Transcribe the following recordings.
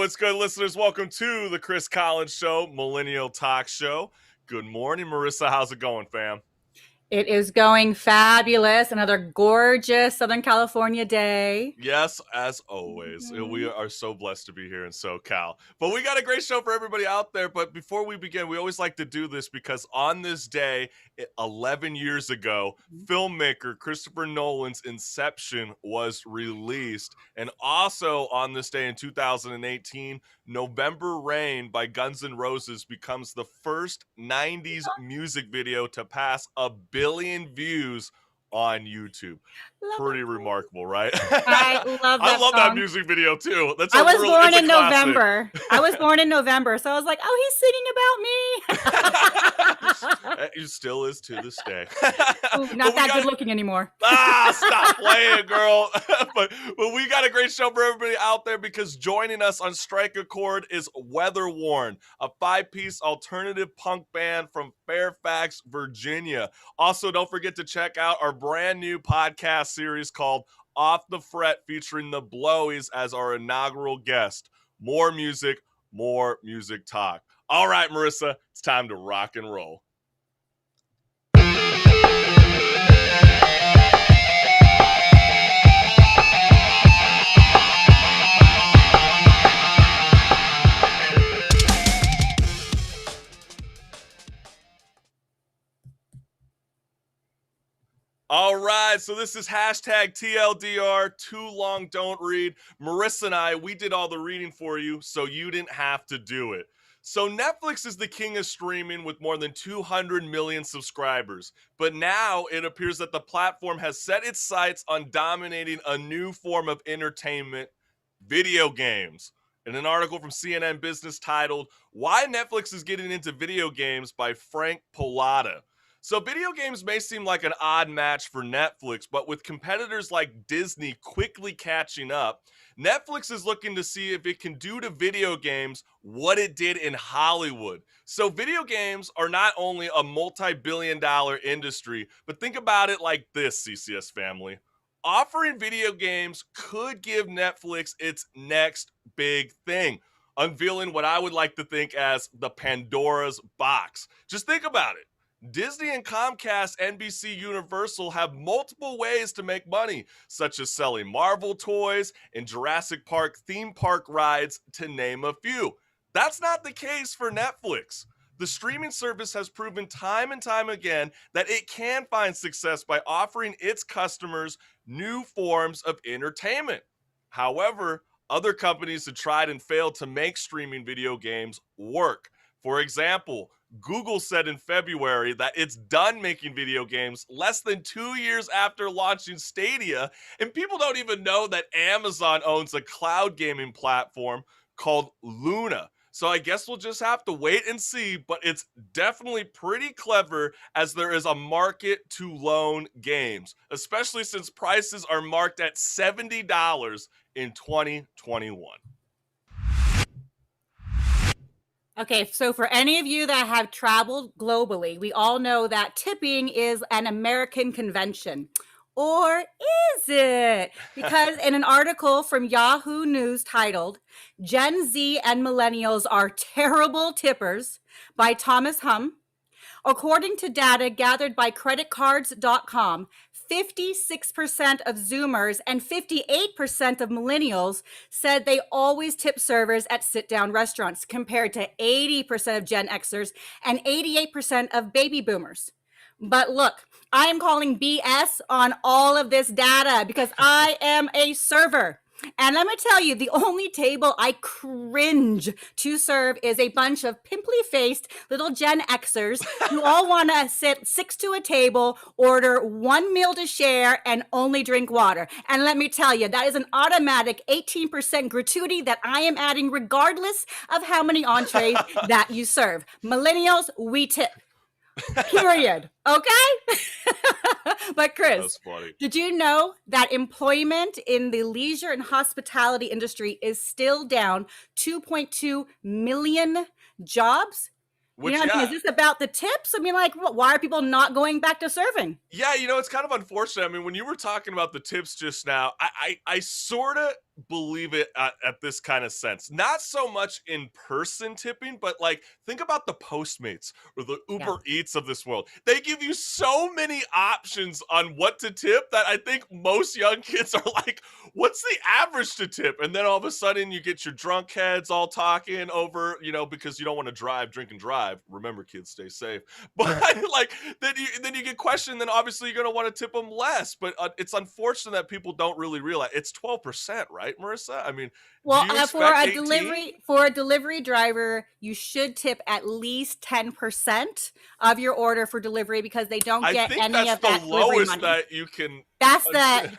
what's good, listeners? Welcome to the Chris Collins Show, Millennial Talk Show. Good morning, Marissa. How's it going, fam? It is going fabulous. Another gorgeous Southern California day. Yes, as always. We are so blessed to be here in SoCal. But we got a great show for everybody out there. But before we begin, we always like to do this because on this day, 11 years ago, filmmaker Christopher Nolan's Inception was released. And also on this day in 2018, November Rain by Guns N' Roses becomes the first 90s music video to pass 1 billion views on YouTube. Pretty remarkable, right? I love that I love song. that music video too. I was born in November. I was born in November, so I was like, oh, he's singing about me. He still is to this day. Ooh, not that good looking anymore. Stop playing, girl. but we got a great show for everybody out there because joining us on Strike a Chord is Weatherworn, a 5-piece alternative punk band from Fairfax, Virginia. Also, don't forget to check out our brand new podcast series called Off the Fret, featuring the Blowies as our inaugural guest. More music talk. All right, Marissa, it's time to rock and roll. All right, so this is hashtag TLDR, too long don't read. Marissa and I, we did all the reading for you, so you didn't have to do it. So Netflix is the king of streaming with more than 200 million subscribers. But now it appears that the platform has set its sights on dominating a new form of entertainment, video games. In an article from CNN Business titled, Why Netflix is Getting into Video Games by Frank Polata. So video games may seem like an odd match for Netflix, but with competitors like Disney quickly catching up, Netflix is looking to see if it can do to video games what it did in Hollywood. So video games are not only a multi-billion-dollar industry, but think about it like this, CCS family. Offering video games could give Netflix its next big thing, unveiling what I would like to think as the Pandora's box. Just think about it. Disney and Comcast, NBC Universal have multiple ways to make money, such as selling Marvel toys and Jurassic Park theme park rides, to name a few. That's not the case for Netflix. The streaming service has proven time and time again that it can find success by offering its customers new forms of entertainment. However, other companies have tried and failed to make streaming video games work. For example, Google said in February that it's done making video games less than 2 years after launching Stadia, and people don't even know that Amazon owns a cloud gaming platform called Luna. So I guess we'll just have to wait and see, but it's definitely pretty clever as there is a market to loan games, especially since prices are marked at $70 in 2021. Okay, so for any of you that have traveled globally, we all know that tipping is an American convention. Or is it? Because in an article from Yahoo News titled, Gen Z and Millennials Are Terrible Tippers by Thomas Hum, according to data gathered by creditcards.com, 56% of Zoomers and 58% of millennials said they always tip servers at sit-down restaurants, compared to 80% of Gen Xers and 88% of baby boomers. But look, I am calling BS on all of this data because I am a server. And let me tell you, the only table I cringe to serve is a bunch of pimply-faced little Gen Xers who all want to sit 6 to a table, order one meal to share, and only drink water. And let me tell you, that is an automatic 18% gratuity that I am adding regardless of how many entrees that you serve. Millennials, we tip. Period. Okay? But Chris, did you know that employment in the leisure and hospitality industry is still down 2.2 million jobs? Which, you know, is this about the tips? I mean, like, why are people not going back to serving? Yeah, you know, it's kind of unfortunate. I mean, when you were talking about the tips just now, I sort of believe it at this kind of sense. Not so much in person tipping, but like think about the Postmates or the Yeah. Uber Eats of this world. They give you so many options on what to tip that I think most young kids are like, what's the average to tip? And then all of a sudden you get your drunk heads all talking over, because you don't want to drink and drive. Remember, kids, stay safe. But like then you get questioned, then obviously you're going to want to tip them less. But it's unfortunate that people don't really realize it's 12%, right, Marissa? I mean, do Well, you for expect a 18? delivery driver, you should tip at least 10% of your order for delivery because they don't I get think any that's of the that delivery lowest money. that you can.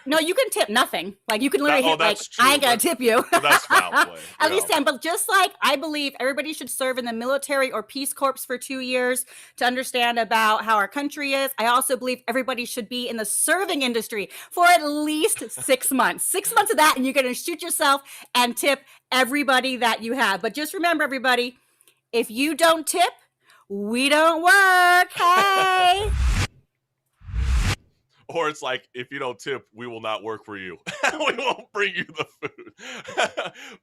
No, you can tip nothing. Like you can literally hit like, That's I true. ain't gonna tip you. That's foul play. At least 10. But just like I believe everybody should serve in the military or Peace Corps for 2 years to understand about how our country is, I also believe everybody should be in the serving industry for at least 6 months. 6 months of that, and you're gonna shoot yourself and tip everybody that you have. But just remember, everybody, if you don't tip, we don't work. Hey. Or it's like, if you don't tip, we will not work for you. We won't bring you the food.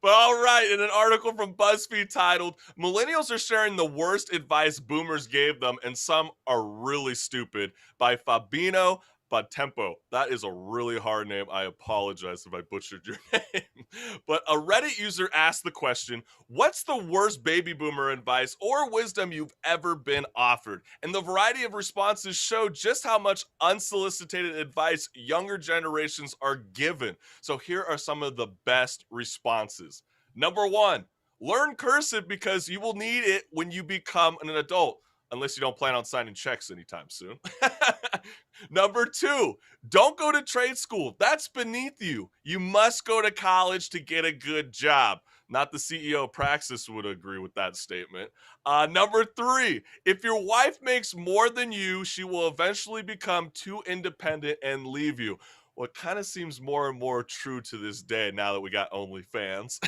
But all right, in an article from BuzzFeed titled, Millennials are sharing the worst advice boomers gave them, and some are really stupid, by Fabino Batempo. That is a really hard name. I apologize if I butchered your name. But a Reddit user asked the question, what's the worst baby boomer advice or wisdom you've ever been offered? And the variety of responses showed just how much unsolicited advice younger generations are given. So here are some of the best responses. Number one, learn cursive because you will need it when you become an adult, unless you don't plan on signing checks anytime soon. Number two, don't go to trade school. That's beneath you. You must go to college to get a good job. Not the CEO of Praxis would agree with that statement. Number three, if your wife makes more than you, she will eventually become too independent and leave you. Well, it kind of seems more and more true to this day now that we got OnlyFans.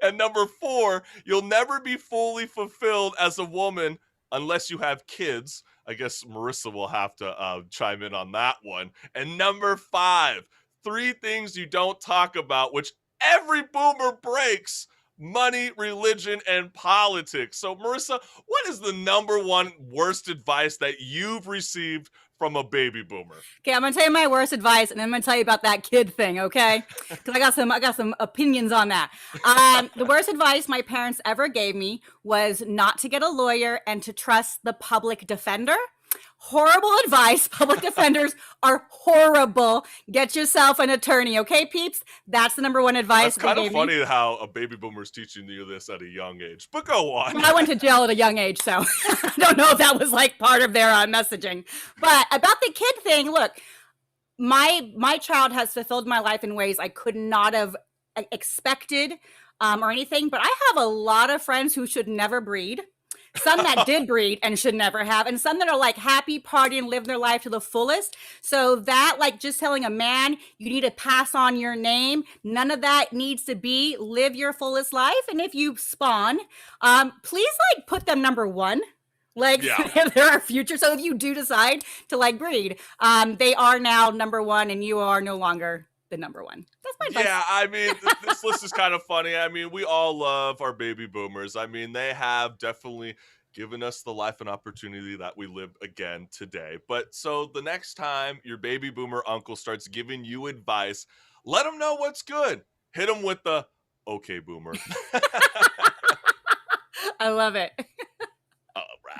And number four, you'll never be fully fulfilled as a woman unless you have kids. I guess Marissa will have to chime in on that one. And number five, three things you don't talk about, which every boomer breaks: money, religion, and politics. So, Marissa, what is the number one worst advice that you've received from a baby boomer? Okay, I'm gonna tell you my worst advice, and then I'm gonna tell you about that kid thing, okay? Because I got some opinions on that. The worst advice my parents ever gave me was not to get a lawyer and to trust the public defender. Horrible advice. Public defenders are horrible. Get yourself an attorney, okay, peeps? That's the number one advice. That's kind of funny how a baby boomer is teaching you this at a young age. But go on. I went to jail at a young age, so I don't know if that was like part of their messaging. But about the kid thing, look, my child has fulfilled my life in ways I could not have expected or anything. But I have a lot of friends who should never breed. Some that did breed and should never have, and some that are like happy, partying, living their life to the fullest. So that, like, just telling a man you need to pass on your name, none of that needs to be. Live your fullest life, and if you spawn, please like put them number one. Like, yeah. They're our future. So if you do decide to like breed, they are now number one, and you are no longer the number one. That's my advice. Yeah, I mean, this list is kind of funny. I mean, we all love our baby boomers. I mean, they have definitely given us the life and opportunity that we live again today. But so the next time your baby boomer uncle starts giving you advice, let them know what's good. Hit them with the, okay, boomer. I love it. All right.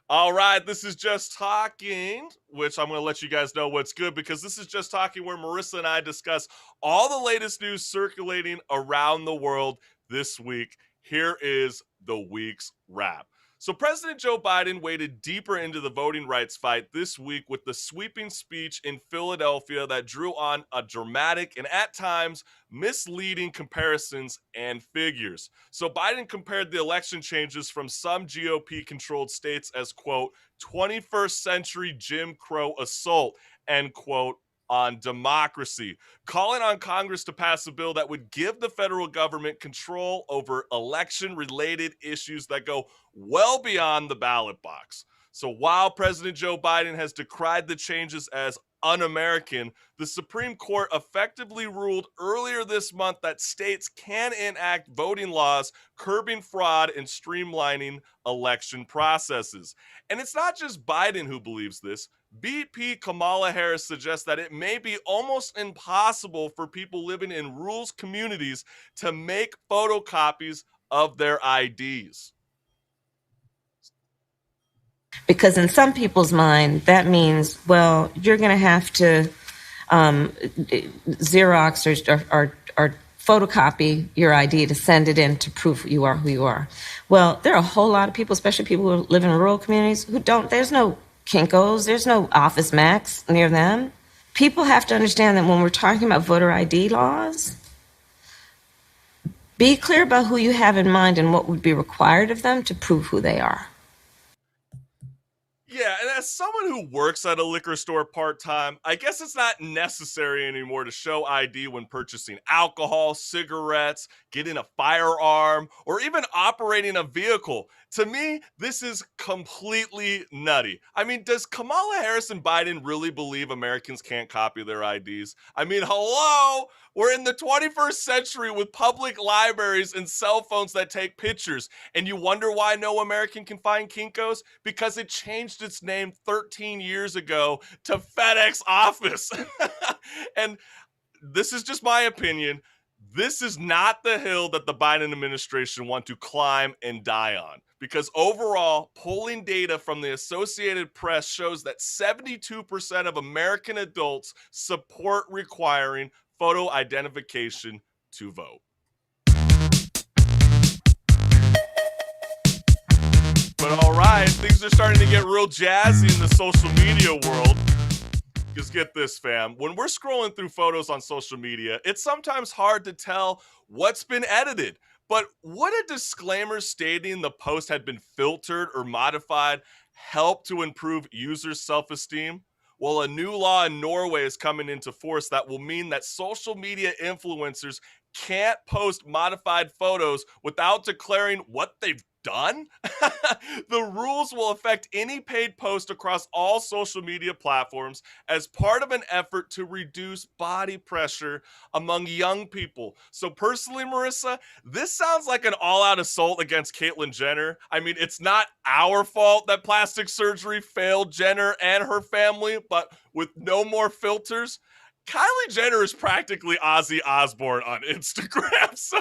All right, this is Just Talking, which I'm going to let you guys know what's good, because this is Just Talking where Marissa and I discuss all the latest news circulating around the world this week. Here is the week's wrap. So President Joe Biden waded deeper into the voting rights fight this week with the sweeping speech in Philadelphia that drew on a dramatic and at times misleading comparisons and figures. So Biden compared the election changes from some GOP controlled states as, quote, 21st century Jim Crow assault, end quote, on democracy, calling on Congress to pass a bill that would give the federal government control over election related issues that go well beyond the ballot box. So while President Joe Biden has decried the changes as un-American, the Supreme Court effectively ruled earlier this month that states can enact voting laws curbing fraud and streamlining election processes. And it's not just Biden who believes this. BP Kamala Harris suggests that it may be almost impossible for people living in rural communities to make photocopies of their IDs. Because in some people's mind, that means, well, you're going to have to Xerox or photocopy your ID to send it in to prove you are who you are. Well, there are a whole lot of people, especially people who live in rural communities, who don't, there's no Kinko's, there's no Office Max near them. People have to understand that when we're talking about voter ID laws, be clear about who you have in mind and what would be required of them to prove who they are. Yeah, and as someone who works at a liquor store part-time, I guess it's not necessary anymore to show ID when purchasing alcohol, cigarettes, getting a firearm, or even operating a vehicle. To me, this is completely nutty. I mean, does Kamala Harris and Biden really believe Americans can't copy their IDs? I mean, hello? We're in the 21st century with public libraries and cell phones that take pictures. And you wonder why no American can find Kinko's? Because it changed its name 13 years ago to FedEx Office. And this is just my opinion. This is not the hill that the Biden administration want to climb and die on. Because overall, polling data from the Associated Press shows that 72% of American adults support requiring photo identification to vote. But all right, things are starting to get real jazzy in the social media world. Because get this, fam, when we're scrolling through photos on social media, it's sometimes hard to tell what's been edited. But would a disclaimer stating the post had been filtered or modified help to improve users' self-esteem? Well, a new law in Norway is coming into force that will mean that social media influencers can't post modified photos without declaring what they've done. The rules will affect any paid post across all social media platforms as part of an effort to reduce body pressure among young people. So personally, Marissa, this sounds like an all-out assault against Caitlyn Jenner. I mean, it's not our fault that plastic surgery failed Jenner and her family, but with no more filters, Kylie Jenner is practically Ozzy Osbourne on Instagram. So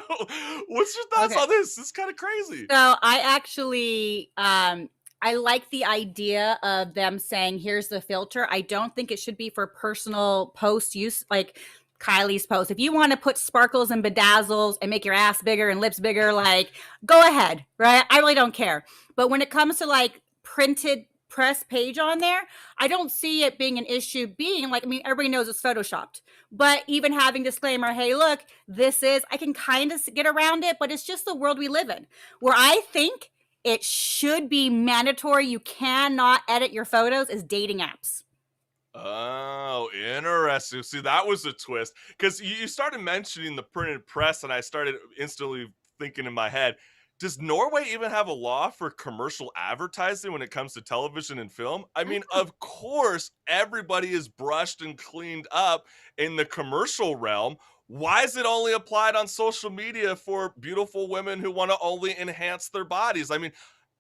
what's your thoughts on this? It's kind of crazy. So I actually, I like the idea of them saying, here's the filter. I don't think it should be for personal post use, like Kylie's post. If you want to put sparkles and bedazzles and make your ass bigger and lips bigger, like, go ahead, right? I really don't care. But when it comes to like printed press page on there, I don't see it being an issue being like, I mean, everybody knows it's photoshopped, but even having disclaimer, hey, look, this is, I can kind of get around it, but it's just the world we live in where I think it should be mandatory. You cannot edit your photos as dating apps. Oh, interesting. See, that was a twist because you started mentioning the printed press and I started instantly thinking in my head, does Norway even have a law for commercial advertising when it comes to television and film? I mean, of course, everybody is brushed and cleaned up in the commercial realm. Why is it only applied on social media for beautiful women who want to only enhance their bodies? I mean,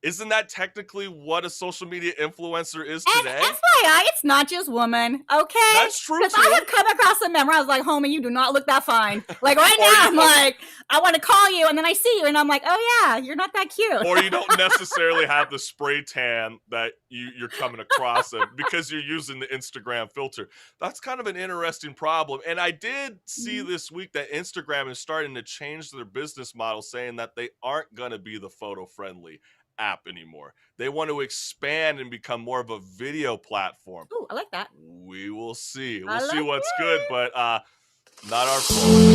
isn't that technically what a social media influencer is today? And FYI, it's not just woman, okay? That's true, because too. I have come across a member. I was like, homie, you do not look that fine. Like right now, I'm like, I want to call you, and then I see you, and I'm like, oh yeah, you're not that cute. Or you don't necessarily have the spray tan that you're coming across them because you're using the Instagram filter. That's kind of an interesting problem. And I did see this week that Instagram is starting to change their business model, saying that they aren't going to be the photo-friendly app anymore. They want to expand and become more of a video platform. Oh, I like that. We will see. I We'll see like what's it. good, but not our fault.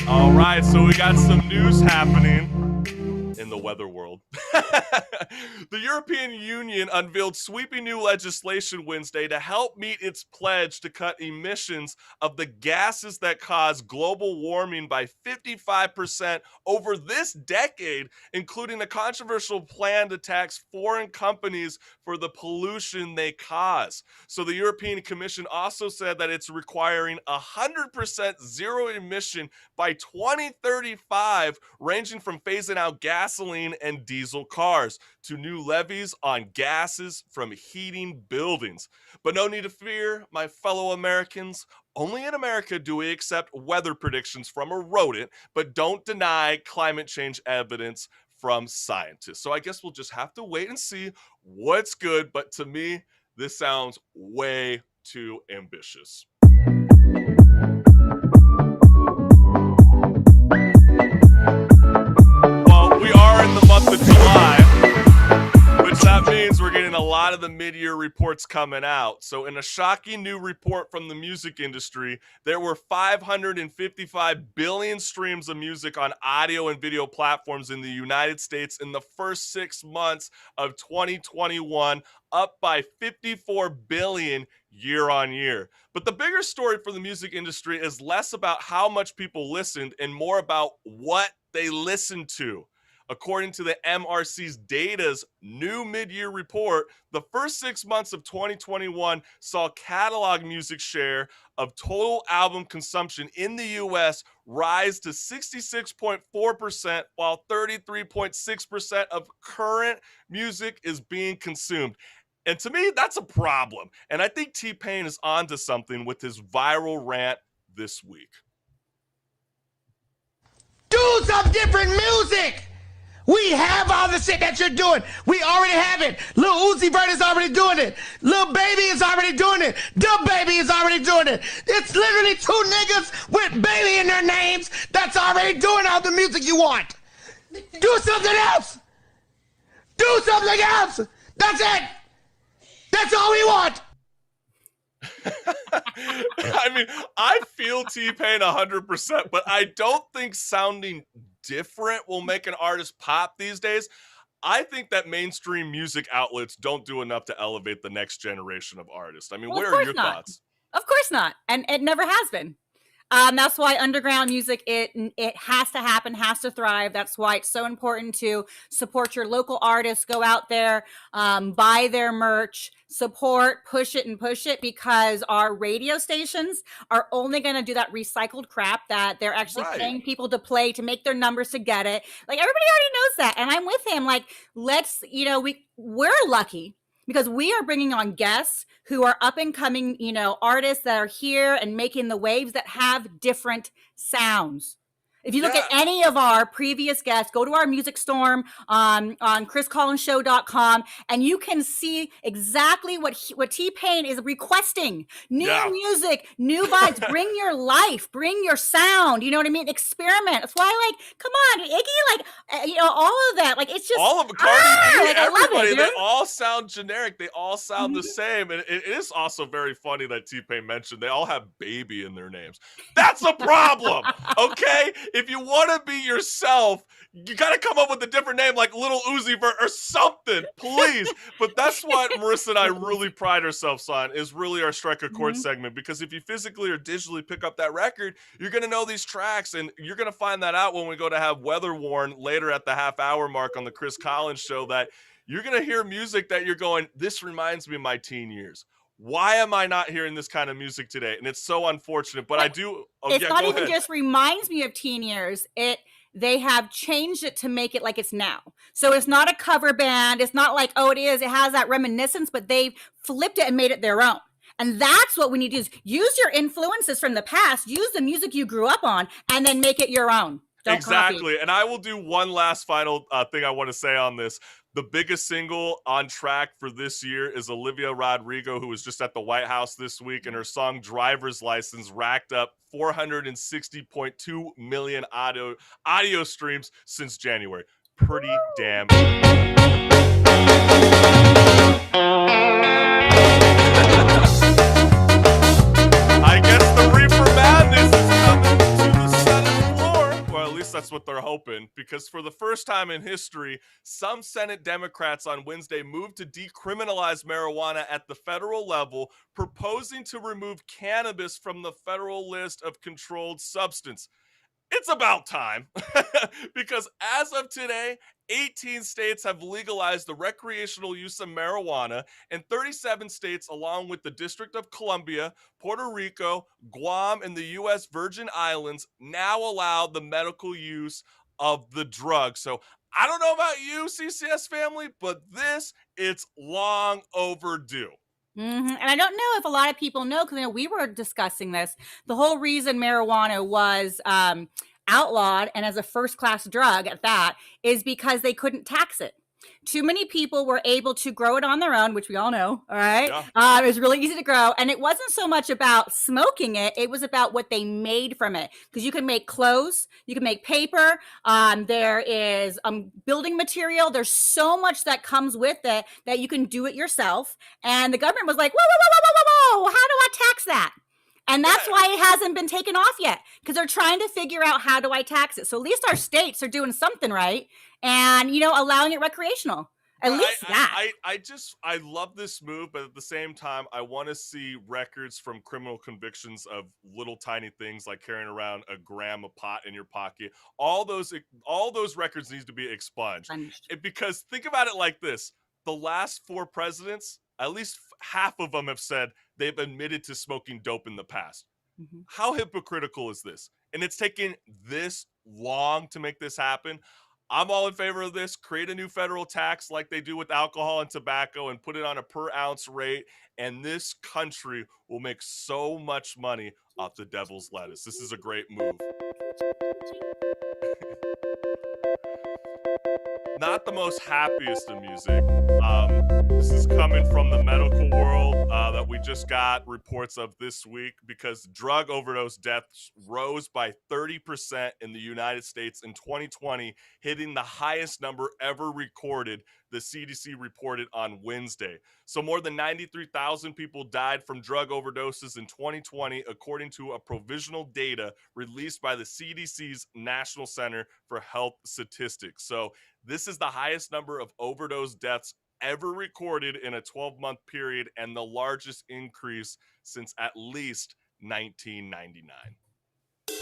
All right, so we got some news happening in the weather world. The European Union unveiled sweeping new legislation Wednesday to help meet its pledge to cut emissions of the gases that cause global warming by 55% over this decade, including a controversial plan to tax foreign companies for the pollution they cause. So the European Commission also said that it's requiring 100% zero emission by 2035, ranging from phasing out gasoline and diesel cars to new levies on gases from heating buildings. But no need to fear, my fellow Americans. Only in America do we accept weather predictions from a rodent, but don't deny climate change evidence from scientists. So I guess we'll just have to wait and see what's good. But to me, this sounds way too ambitious. Well, we are in the month of July, which that means we're getting a lot of the mid-year reports coming out. So in a shocking new report from the music industry, there were 555 billion streams of music on audio and video platforms in the United States in the first 6 months of 2021, up by 54 billion year on year. But the bigger story for the music industry is less about how much people listened and more about what they listened to. According to the MRC's Data's new mid-year report, the first 6 months of 2021 saw catalog music share of total album consumption in the US rise to 66.4%, while 33.6% of current music is being consumed. And to me, that's a problem. And I think T-Pain is onto something with his viral rant this week. Do some different music. We have all the shit that you're doing. We already have it. Lil Uzi Vert is already doing it. Lil Baby is already doing it. Dub Baby is already doing it. It's literally 2 niggas with baby in their names that's already doing all the music you want. Do something else. Do something else. That's it. That's all we want. I mean, I feel T-Pain 100%, but I don't think sounding different will make an artist pop these days. I think that mainstream music outlets don't do enough to elevate the next generation of artists. I mean, Well, what of are course your not. thoughts? Of course not. And it never has been. That's why underground music, it has to happen, has to thrive. That's why it's so important to support your local artists, go out there, buy their merch, support, push it, because our radio stations are only going to do that recycled crap that they're actually paying people to play to make their numbers to get it. Like, everybody already knows that. And I'm with him. Like, we're lucky because we are bringing on guests who are up and coming, artists that are here and making the waves that have different sounds. If you look at any of our previous guests, go to our music storm on chriscollinsshow.com, and you can see exactly what T-Pain is requesting. New music, new vibes, bring your life, bring your sound, you know what I mean? Experiment. That's why, come on, Iggy, all of that. Like, it's just... all of Cardi B, everybody, I love it, they all sound generic. They all sound the same. And it is also very funny that T-Pain mentioned they all have baby in their names. That's a problem, okay? If you want to be yourself, you got to come up with a different name like Little Uzi Vert or something, please. But that's what Marissa and I really pride ourselves on, is really our Strike a Chord segment. Because if you physically or digitally pick up that record, you're going to know these tracks. And you're going to find that out when we go to have Weatherworn later at the half-hour mark on the Chris Collins Show, that you're going to hear music that you're going, this reminds me of my teen years. Why am I not hearing this kind of music today? And it's so unfortunate, but I do. It's not even just reminds me of teen years. They have changed it to make it like it's now. So it's not a cover band. It's not like, it is. It has that reminiscence, but they've flipped it and made it their own. And that's what we need to do, is use your influences from the past, use the music you grew up on, and then make it your own. Don't copy. Exactly. And I will do one last final thing I want to say on this. The biggest single on track for this year is Olivia Rodrigo, who was just at the White House this week, and her song Driver's License racked up 460.2 million audio streams since January. Pretty damn. I guess the Reaper Madness is coming to the Senate floor. Well, at least that's what they're hoping, because for the first time in history, some Senate Democrats on Wednesday moved to decriminalize marijuana at the federal level, proposing to remove cannabis from the federal list of controlled substance. It's about time, because as of today, 18 states have legalized the recreational use of marijuana, and 37 states, along with the District of Columbia, Puerto Rico, Guam, and the U.S. Virgin Islands, now allow the medical use of the drug. So I don't know about you, CCS family, but it's long overdue. And I don't know if a lot of people know, because we were discussing this. The whole reason marijuana was outlawed, and as a first-class drug at that, is because they couldn't tax it. Too many people were able to grow it on their own, which we all know, all right? Yeah. It was really easy to grow, and it wasn't so much about smoking it. It was about what they made from it, because you can make clothes, you can make paper, there is building material. There's so much that comes with it that you can do it yourself, and the government was like, whoa, how do I tax that? And that's why it hasn't been taken off yet, because they're trying to figure out, how do I tax it? So at least our states are doing something right and, allowing it recreational. At least that. I love this move, but at the same time, I want to see records from criminal convictions of little tiny things like carrying around a gram of pot in your pocket. All those records need to be expunged. Because think about it like this. The last 4 presidents, at least half of them have said they've admitted to smoking dope in the past. Mm-hmm. How hypocritical is this? And it's taken this long to make this happen. I'm all in favor of this. Create a new federal tax like they do with alcohol and tobacco and put it on a per ounce rate. And this country will make so much money off the devil's lettuce. This is a great move. Not the most happiest of music. This is coming from the medical world that we just got reports of this week, because drug overdose deaths rose by 30% in the United States in 2020, hitting the highest number ever recorded, the CDC reported on Wednesday. So more than 93,000 people died from drug overdoses in 2020, according to a provisional data released by the CDC's National Center for Health Statistics. So this is the highest number of overdose deaths ever recorded in a 12-month period, and the largest increase since at least 1999. You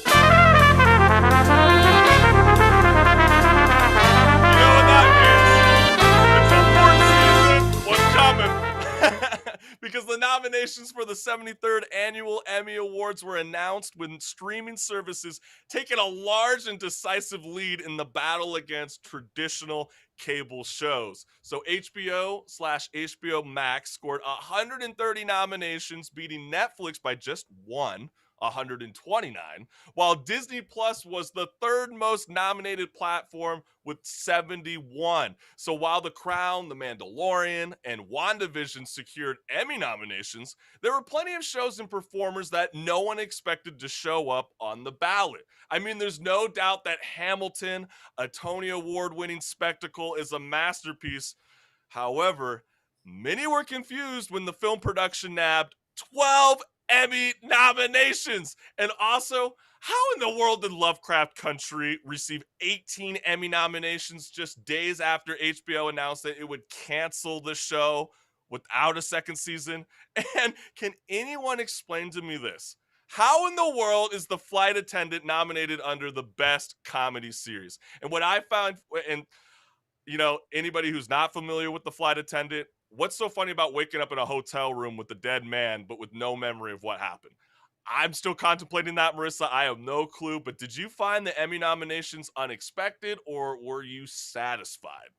know what that means? The award season was coming. Because the nominations for the 73rd Annual Emmy Awards were announced, with streaming services taking a large and decisive lead in the battle against traditional cable shows. So HBO/HBO Max scored 130 nominations, beating Netflix by just one, 129, while Disney Plus was the third most nominated platform with 71. So while The Crown, The Mandalorian, and WandaVision secured Emmy nominations, there were plenty of shows and performers that no one expected to show up on the ballot. I mean, there's no doubt that Hamilton, a Tony Award-winning spectacle, is a masterpiece. However, many were confused when the film production nabbed 12 Emmy nominations. And also, how in the world did Lovecraft Country receive 18 Emmy nominations just days after HBO announced that it would cancel the show without a second season? And can anyone explain to me this? How in the world is The Flight Attendant nominated under the Best Comedy Series? And what I found, and anybody who's not familiar with The Flight Attendant, what's so funny about waking up in a hotel room with a dead man, but with no memory of what happened? I'm still contemplating that, Marissa. I have no clue. But did you find the Emmy nominations unexpected, or were you satisfied?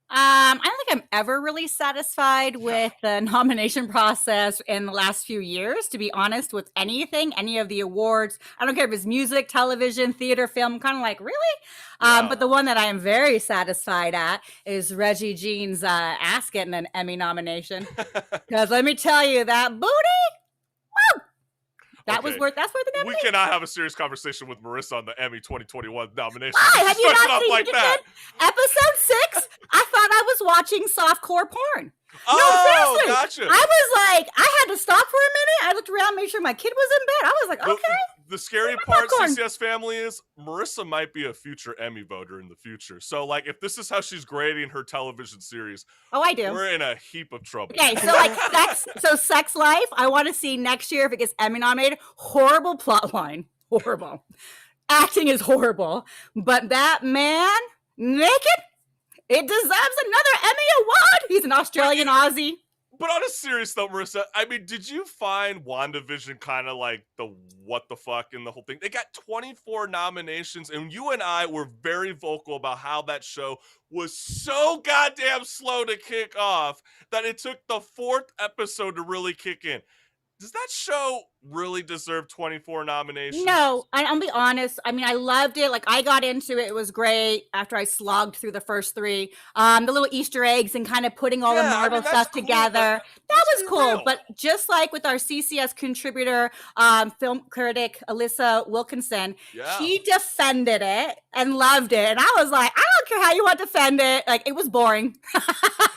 I don't think I'm ever really satisfied with the nomination process in the last few years, to be honest, with anything, any of the awards. I don't care if it's music, television, theater, film. I'm kind of like, really? Yeah. But the one that I am very satisfied at is Reggie Jean's ass getting an Emmy nomination. Because let me tell you, that booty, woo! That's worth an Emmy. We cannot have a serious conversation with Marissa on the Emmy 2021 nomination. Why? Have you Starts not off seen like that? Episode 6? I thought I was watching softcore porn. Oh, no, seriously. gotcha. I was like, I had to stop for a minute. I looked around, made sure my kid was in bed. I was like, okay. The scary part, CCS family, is Marissa might be a future Emmy voter in the future. So, like, if this is how she's grading her television series, oh, I do. We're in a heap of trouble. Okay, so like Sex Life, I want to see next year if it gets Emmy nominated. Horrible plot line. Horrible. Acting is horrible. But that man, naked, it deserves another Emmy award. He's an Australian Aussie. But on a serious note, Marissa, I mean, did you find WandaVision kind of like the what the fuck in the whole thing? They got 24 nominations, and you and I were very vocal about how that show was so goddamn slow to kick off that it took the 4th episode to really kick in. Does that show really deserve 24 nominations? No, I'll be honest. I mean, I loved it. Like, I got into it. It was great after I slogged through the first 3. The little Easter eggs and kind of putting all the Marvel stuff together. That was cool. Real. But just like with our CCS contributor, film critic, Alyssa Wilkinson, she defended it and loved it. And I was like, I don't care how you want to defend it. Like, it was boring.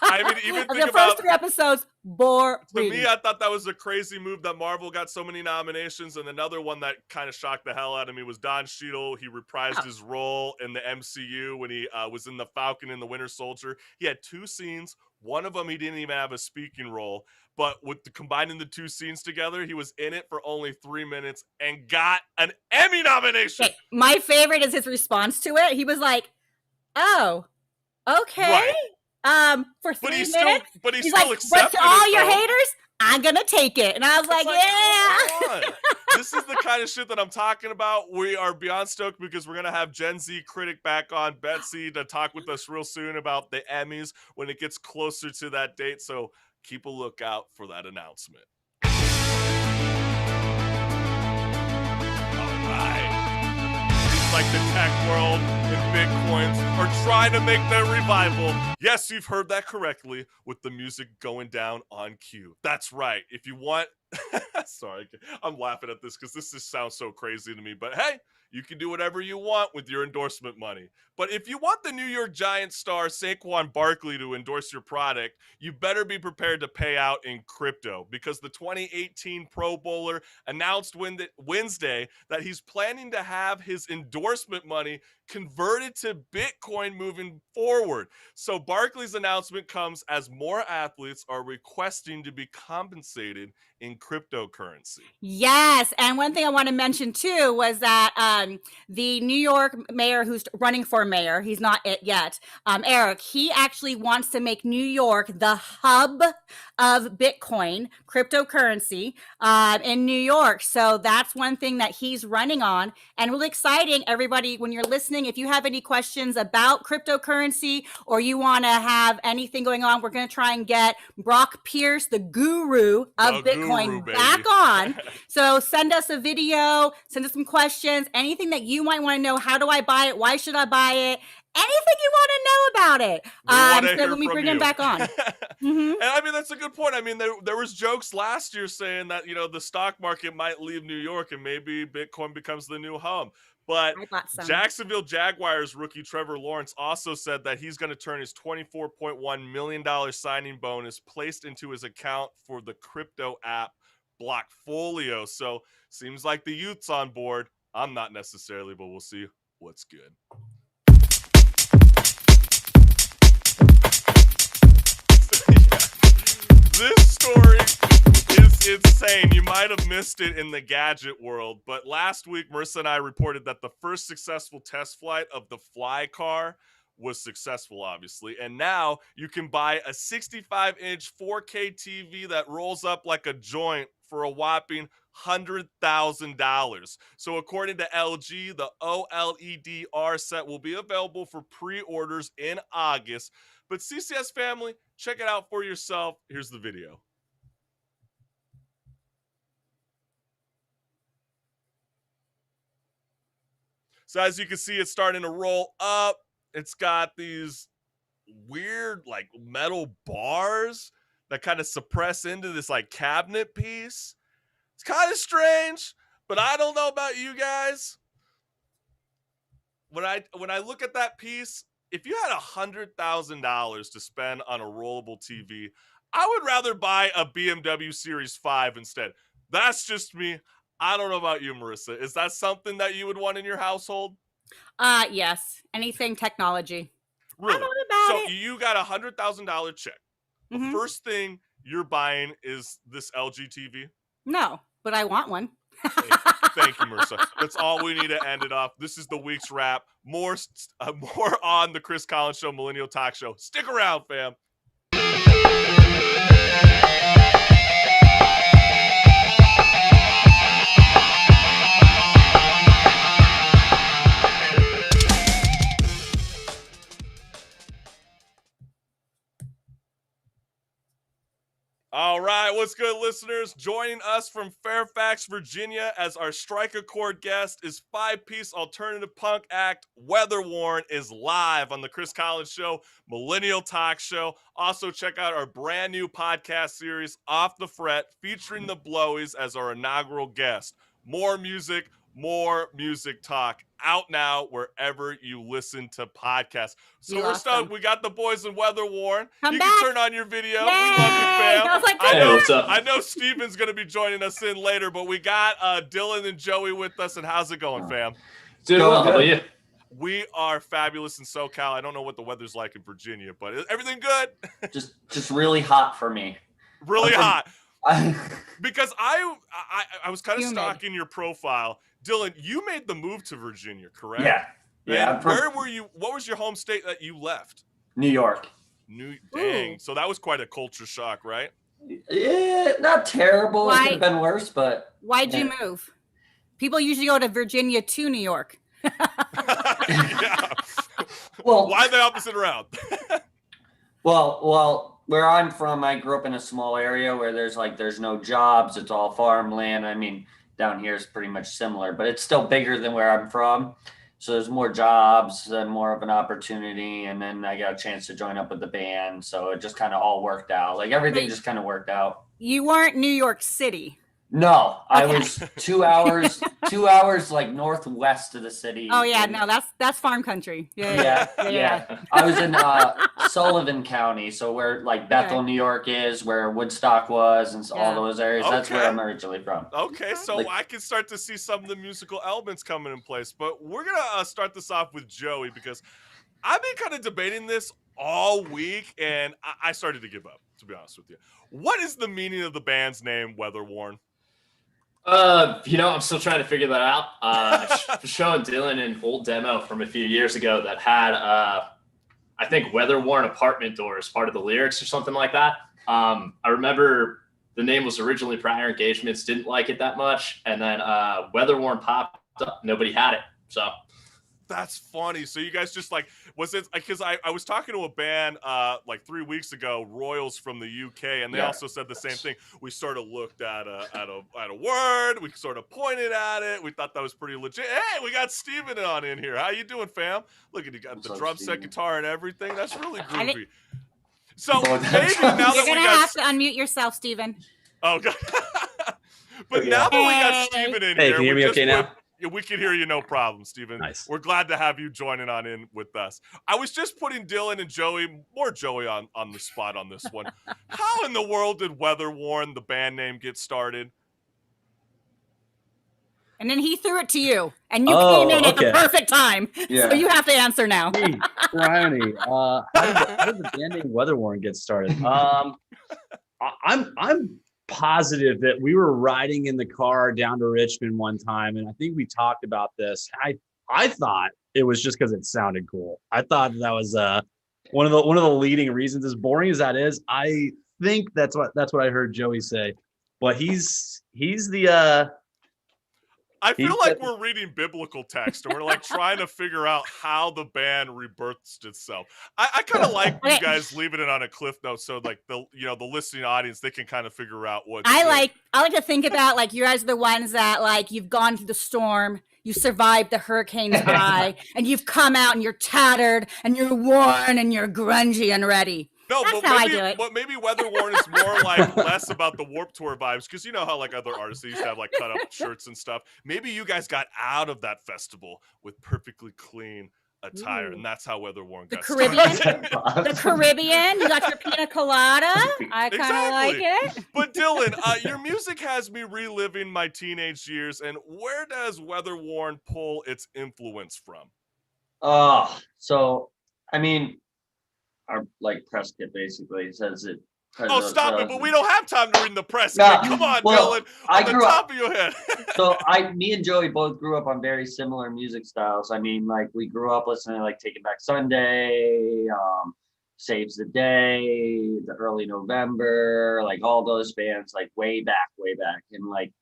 I mean, even think the first 3 episodes, boring. To me, I thought that was a crazy move that Marvel got so many nominations. And another one that kind of shocked the hell out of me was Don Cheadle. He reprised his role in the MCU when he was in the Falcon and the Winter Soldier. He had 2 scenes. One of them, he didn't even have a speaking role. But with combining the 2 scenes together, he was in it for only 3 minutes and got an Emmy nomination. Okay. My favorite is his response to it. He was like, "Oh, okay." Right. For 3 minutes. But he's like, still accepted. But to all your haters, I'm gonna take it. And I was like, yeah. This is the kind of shit that I'm talking about. We are beyond stoked because we're gonna have Gen Z critic back on, Betsy, to talk with us real soon about the Emmys when it gets closer to that date. So keep a lookout for that announcement. All right. Seems like the tech world and Bitcoins are trying to make their revival. Yes, you've heard that correctly, with the music going down on cue. That's right. If you want... Sorry, I'm laughing at this because this just sounds so crazy to me. But hey, you can do whatever you want with your endorsement money. But if you want the New York Giants star Saquon Barkley to endorse your product, you better be prepared to pay out in crypto, because the 2018 Pro Bowler announced Wednesday that he's planning to have his endorsement money converted to Bitcoin moving forward. So Barkley's announcement comes as more athletes are requesting to be compensated in cryptocurrency. Yes, and one thing I want to mention too was that the New York mayor who's running for mayor, he's not it yet, Eric, he actually wants to make New York the hub of Bitcoin cryptocurrency in New York. So that's one thing that he's running on, and really exciting. Everybody, when you're listening, if you have any questions about cryptocurrency or you want to have anything going on, we're going to try and get Brock Pierce, the guru of Bitcoin, back on. So send us a video, send us some questions, anything that you might want to know. How do I buy it? Why should I buy it? Anything you want to know about it. So when we bring him back on. And I mean, that's a good point. I mean, there was jokes last year saying that, you know, the stock market might leave New York and maybe Bitcoin becomes the new home. But Jacksonville Jaguars rookie Trevor Lawrence also said that he's going to turn his $24.1 million signing bonus placed into his account for the crypto app Blockfolio. So seems like the youth's on board. I'm not necessarily, but we'll see what's good. This story is insane. You might have missed it in the gadget world, but last week, Marissa and I reported that the first successful test flight of the Fly car was successful, obviously, and now you can buy a 65-inch 4K TV that rolls up like a joint for a whopping $100,000. So according to LG, the OLED-R set will be available for pre-orders in August. But CCS family, check it out for yourself. Here's the video. So as you can see, it's starting to roll up. It's got these weird like metal bars that kind of suppress into this like cabinet piece. It's kind of strange, but I don't know about you guys. When I look at that piece, if you had $100,000 to spend on a rollable TV, I would rather buy a BMW Series 5 instead. That's just me. I don't know about you, Marissa. Is that something that you would want in your household? Yes. Anything technology. Really? I'm all about So it. you got $100,000 check. The first thing you're buying is this LG TV. No, but I want one. Thank you, Marissa. That's all we need to end it off. This is the week's wrap. More on the Chris Collins Show, Millennial Talk Show. Stick around, fam. All right, what's good, listeners? Joining us from Fairfax, Virginia as our Strike a Chord guest is five-piece alternative punk act Weatherworn is live on the Chris Collins Show, Millennial Talk Show. Also, check out our brand new podcast series, Off the Fret, featuring the Blowies as our inaugural guest. More music talk out now wherever you listen to podcasts. So You're we're awesome. stoked. We got the boys in Weatherworn. Come You back. can turn on your video. Yay! We love you, fam. I was like, Hey, what's up? I know Steven's going to be joining us in later, but we got Dylan and Joey with us. And how's it going, fam? Doing well. How about you? We are fabulous in SoCal. I don't know what the weather's like in Virginia, but everything good? just really hot for me. Really hot. I, Because I was kind of Humid. stalking your profile. Dylan, you made the move to Virginia, correct? yeah. And where were you? What was your home state that you left? New York. Dang. Ooh. So that was quite a culture shock, right? Yeah, not terrible. Why- It could have been worse, but Why'd you Yeah. move? People usually go to Virginia to New York. Yeah. well, Why the opposite around? well, where I'm from, I grew up in a small area where there's no jobs. It's all farmland. I mean, down here is pretty much similar, but it's still bigger than where I'm from. So there's more jobs and more of an opportunity. And then I got a chance to join up with the band. So it just kind of all worked out. Like everything Wait. just kind of worked out. You weren't New York City. No, I Okay. was 2 hours like northwest of the city. Oh yeah, in- no, that's farm country. Yeah. Yeah. I was in Sullivan County, so where like Bethel, New York is, where Woodstock was, and all Yeah. those areas. That's where Okay. I'm originally from. Okay, so Like- I can start to see some of the musical elements coming in place. But we're going to start this off with Joey because I've been kind of debating this all week, and I started to give up, to be honest with you. What is the meaning of the band's name, Weatherworn? I'm still trying to figure that out. Showing Dylan an old demo from a few years ago that had, I think, weather-worn apartment door as part of the lyrics or something like that. I remember the name was originally Prior Engagements, didn't like it that much, and then weather-worn popped up. Nobody had it, so. That's funny. So you guys just like, was it because I was talking to a band like 3 weeks ago, Royals from the UK, and they Yeah. also said the same thing. We sort of looked at a word, we sort of pointed at it. We thought that was pretty legit. Hey, we got Steven on in here. How you doing, fam? Look at you got What's the up, drum set, Steven? guitar, and everything. That's really I didn't- groovy. So Oh, maybe that's now awesome. that You're we gonna got have to unmute yourself, Steven. oh god. But Yeah. now that we got Hey. Steven in Hey, here, can you hear we me just okay now? put- yeah, we can hear you, no problem, Steven. Nice. We're glad to have you joining on in with us. I was just putting Dylan and Joey, more Joey on the spot on this one. How in the world did Weatherworn, the band name, get started? And then he threw it to you, and you Oh, came in at the okay. perfect time. Yeah. So you have to answer now. Hey, Bryony, how did the band name Weatherworn get started? I'm positive that we were riding in the car down to Richmond one time, and I think we talked about this. I thought it was just because it sounded cool. I thought that was one of the leading reasons. As boring as that is, I think that's what I heard Joey say. Well, he's the I feel He's like got- we're reading biblical text and we're like trying to figure out how the band rebirthed itself. I kind of like you Okay. guys leaving it on a cliff note so like the listening audience, they can kind of figure out what's I good. like to think about like you guys are the ones that like you've gone through the storm, you survived the hurricane's eye, and you've come out and you're tattered and you're worn and you're grungy and ready. No, That's but how I maybe, do it. but maybe Weatherworn is more like less about the Warped Tour vibes because you know how like other artists they used to have like cut up shirts and stuff. Maybe you guys got out of that festival with perfectly clean attire, and that's how Weatherworn The got Caribbean? started. The Caribbean, you got your pina colada. I kind of like Exactly. it. But Dylan, your music has me reliving my teenage years, and where does Weatherworn pull its influence from? So I mean, our like press kit basically says it. Oh, stop it! But we don't have time to read the press. No, Come on, well, Dylan. I On the grew top of your head. So me and Joey both grew up on very similar music styles. I mean, like we grew up listening to like Taking Back Sunday, Saves the Day, the Early November, like all those bands, like way back, and like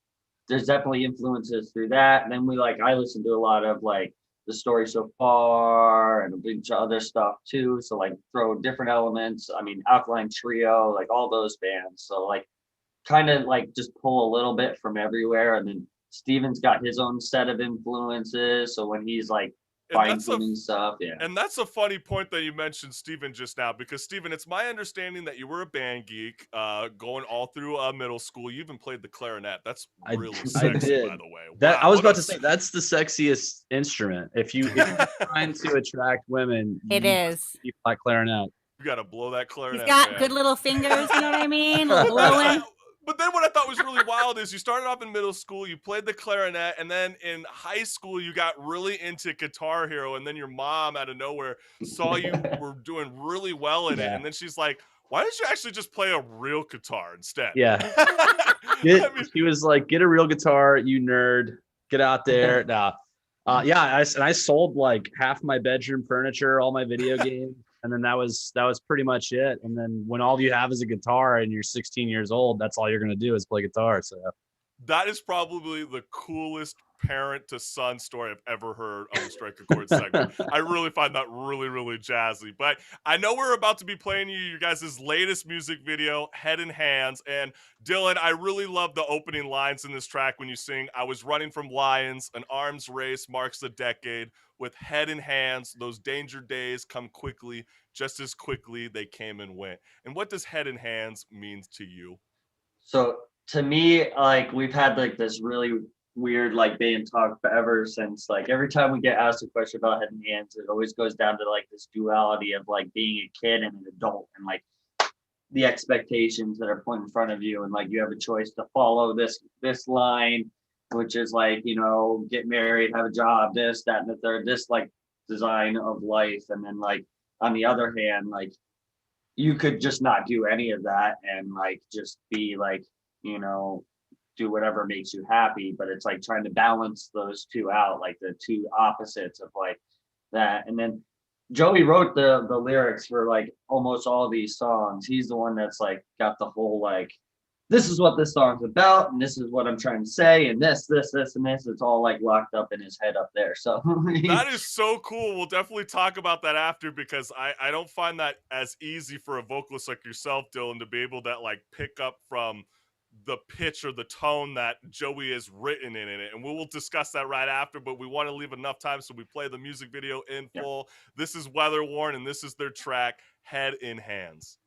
there's definitely influences through that. And then I listened to a lot of like The Story So Far and a bunch of other stuff too. So like throw different elements. I mean, Alkaline Trio, like all those bands. So like kind of like just pull a little bit from everywhere. And then Steven's got his own set of influences. So when he's like fine tuning stuff, yeah. And that's a funny point that you mentioned Steven just now, because Steven, it's my understanding that you were a band geek going all through middle school. You even played the clarinet. That's really sexy, did. by the way. That Wow, I was what about a to say that's the sexiest instrument. If you're trying to attract women, It is. You play clarinet. You got to blow that He's clarinet. got man. good little fingers, you know what I mean? Blowing. But then what I thought was really wild is you started off in middle school, you played the clarinet, and then in high school you got really into Guitar Hero, and then your mom out of nowhere saw you were doing really well in it, and then she's like, why don't you actually just play a real guitar instead? Yeah. He was like, get a real guitar, you nerd. Get out there. Nah. I sold like half my bedroom furniture, all my video games. And then that was pretty much it. And then when all you have is a guitar and you're 16 years old, that's all you're going to do is play guitar. So that is probably the coolest parent to son story I've ever heard on the Strike a Chord segment. I really find that really, really jazzy. But I know we're about to be playing you guys' latest music video, Head in Hands. And Dylan, I really love the opening lines in this track when you sing, I was running from lions, an arms race marks the decade. With head in hands, those danger days come quickly, just as quickly they came and went. And what does head in hands mean to you? So to me, like we've had like this really weird like band talk forever since like every time we get asked a question about head and hands, it always goes down to like this duality of like being a kid and an adult and like the expectations that are put in front of you and like you have a choice to follow this line, which is like, you know, get married, have a job, this, that, and the third, this like design of life. And then like, on the other hand, like you could just not do any of that and like, just be like, you know, do whatever makes you happy. But it's like trying to balance those two out, like the two opposites of like that. And then Joey wrote the lyrics for like almost all these songs. He's the one that's like got the whole like, this is what this song's about, and this is what I'm trying to say, and this, and this. It's all like locked up in his head up there. So that is so cool. We'll definitely talk about that after because I don't find that as easy for a vocalist like yourself, Dylan, to be able to like pick up from the pitch or the tone that Joey has written in it. And we will discuss that right after, but we want to leave enough time so we play the music video in full. This is Weatherworn, and this is their track, Head in Hands.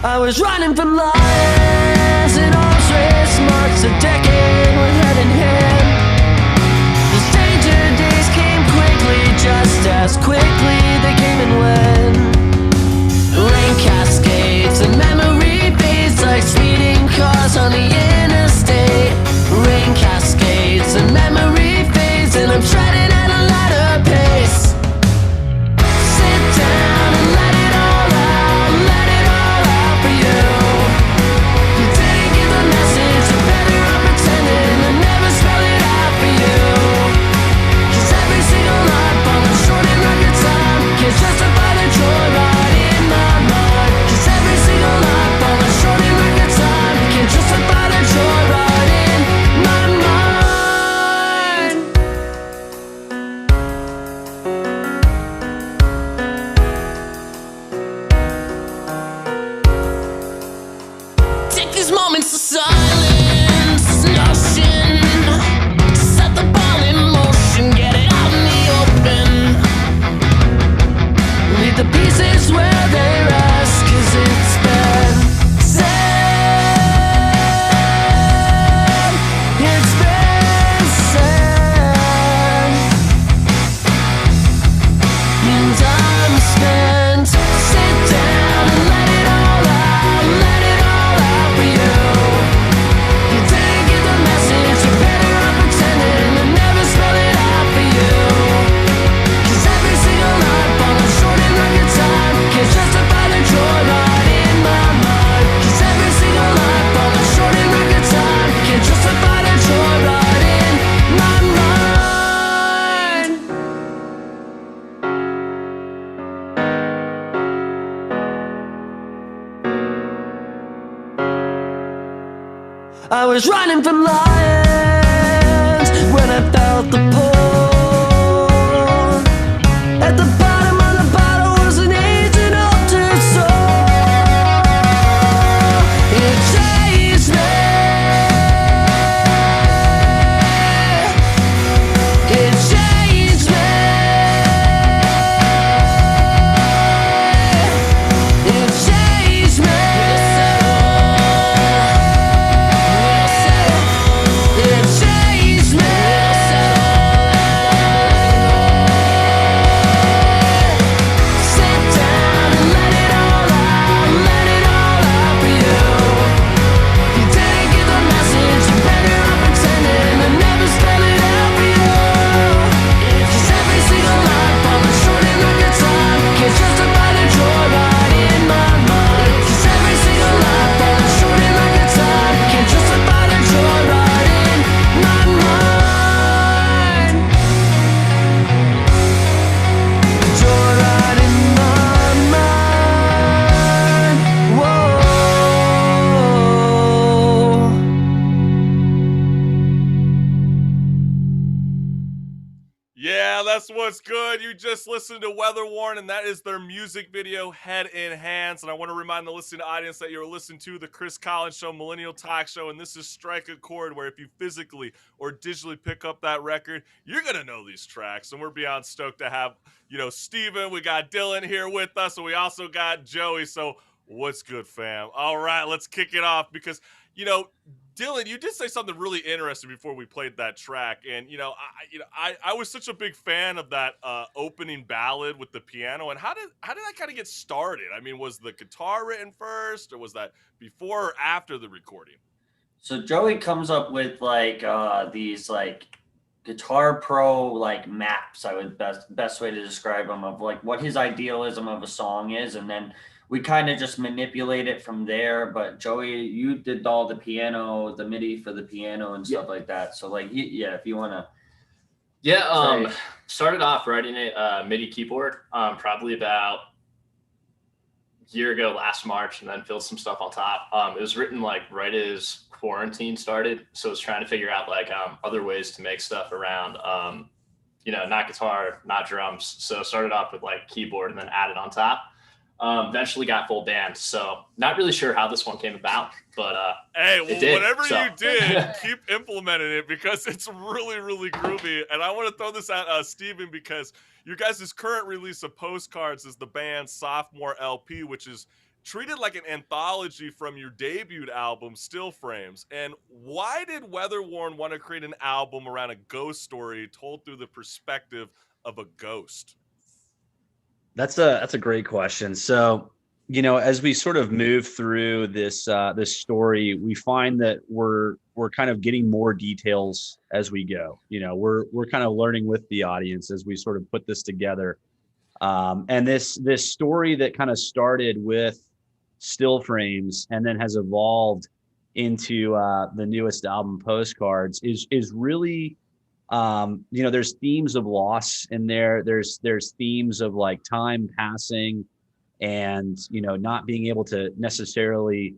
I was running from lies, an arms race marks a decade with head in hand. The danger days came quickly, just as quickly they came and went. Rain cascades and memory fades like speeding cars on the interstate. Rain cascades and memory fades, and I'm treading at a ladder. these moments of silence, nothing to set the ball in motion, get it out in the open. Leave the pieces where they rest, 'cause it's been said, it's been said, and time spent. Sit down and let it all out for you. You didn't get the message, you're better off pretending and never spell it out for you. 'Cause every single night falling short in record time can't justify the joyride in my mind. 'Cause every single night falling short in record time can't justify the joyride in my mind. I was running from lions when I felt the pull. At the bottom of the bottle was an aged altered soul. It chased me. It changed me. It changed me. It changed me. Sit down and let it all out for you. You didn't get the message, you're better off pretending and never spell it out for you. 'Cause every single night falling short in record time can't justify the joyride in my mind. 'Cause every single night falling short in record time can't justify the joyride in my mind. Joyride in my mind. Whoa. Yeah, that's what's good. You just listened to Weatherworn, and that is their music video, Head in Hands. And I want to remind the listening audience that you're listening to the Chris Collins Show, Millennial Talk Show, and this is Strike a Chord, where if you physically or digitally pick up that record, you're going to know these tracks. And we're beyond stoked to have, Steven. We got Dylan here with us, and we also got Joey. So what's good, fam? All right, let's kick it off because, Dylan, you did say something really interesting before we played that track, and I was such a big fan of that opening ballad with the piano. And how did that kind of get started? I mean, was the guitar written first, or was that before or after the recording? So Joey comes up with these Guitar Pro maps. I would best way to describe them, of what his idealism of a song is, and then we kind of just manipulate it from there. But Joey, you did all the piano, the MIDI for the piano and stuff like that. So if you want to. Yeah, started off writing a MIDI keyboard probably about a year ago, last March, and then filled some stuff on top. It was written right as quarantine started, so I was trying to figure out other ways to make stuff around not guitar, not drums. So started off with keyboard and then added on top. Eventually got full band, so not really sure how this one came about, but hey, it did, whatever so. you did, keep implementing it because it's really, really groovy. And I want to throw this at Steven, because your guys' current release of Postcards is the band's sophomore LP, which is treated like an anthology from your debut album, Still Frames. And why did Weatherworn want to create an album around a ghost story told through the perspective of a ghost? That's a great question. So, as we sort of move through this story, we find that we're kind of getting more details as we go. We're kind of learning with the audience as we sort of put this together. And this story that kind of started with Still Frames and then has evolved into the newest album, Postcards, is really there's themes of loss in there. There's themes of time passing and not being able to necessarily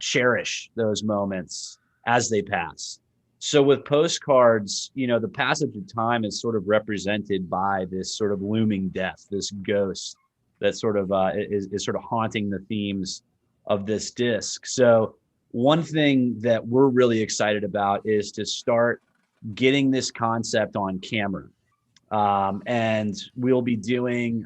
cherish those moments as they pass. So with Postcards, the passage of time is sort of represented by this sort of looming death, this ghost that sort of is sort of haunting the themes of this disc. So one thing that we're really excited about is to start getting this concept on camera. And we'll be doing